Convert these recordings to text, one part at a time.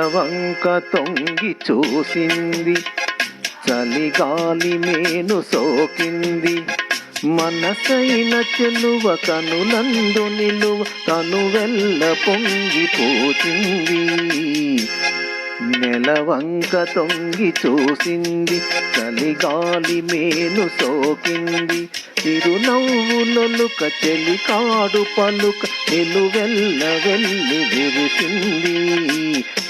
నెలవంక తొంగి చూసింది, చలిగాలి మేను సోకింది. మనసైన చెలువ కనులందు నిలువ కనువెల్ల పొంగిపోచింది. నెలవంక తొంగి చూసింది, చలిగాలి మేను సోకింది. చిరునవ్వులొలుక చెలికాడు పలుక నిలువెల్ల వెళ్ళి విరిసింది.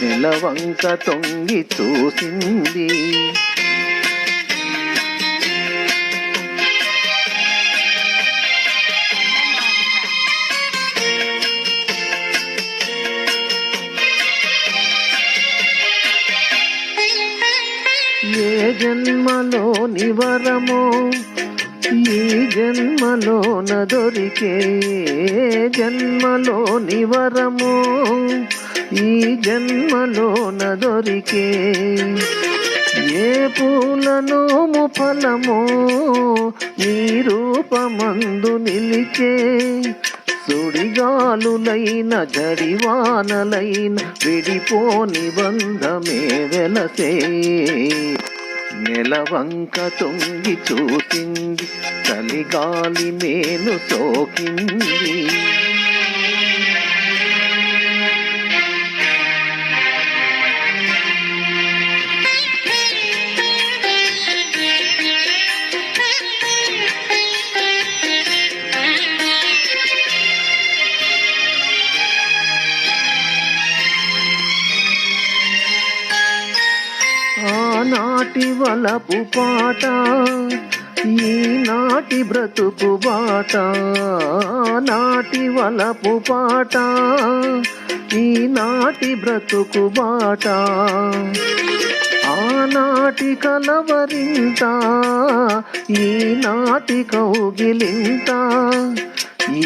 నెలవంక తొంగి చూసింది. ఏ జన్మలోని వరమో ఈ జన్మలోన దొరికే, జన్మలోని వరమో ఈ జన్మలోన దొరికే. ఏ పూలనోము ఫలమో నీ రూపమందు నిలిచే. సుడిగాలులైన జడివానలైన విడిపోని బంధమే వెలసే. నెలవంక తొంగి చూసింది, చలిగాలి మేను సోకింది. ఆనాటి వలపు పాట ఈనాటి బ్రతుకు బాట. నాటి వలపు పాట ఈనాటి బ్రతుకు బాట. ఆనాటి కలవరింత ఈనాటి కౌగిలింత.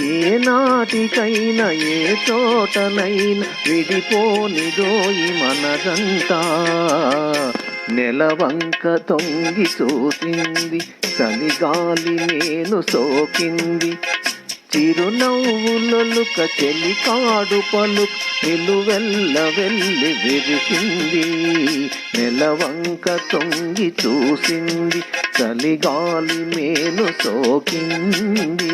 ఏ నాటికైనా ఏ చోటనైనా విడిపోనిదోయి మనదంతా. నెలవంక తొంగి చూసింది, చలిగాలి మేను సోకింది. చిరునవ్వులొలుక చెలికాడు పలుక నిలువెల్ల వెళ్ళి విరిసింది. నెలవంక తొంగి చూసింది, చలిగాలి మేను సోకింది.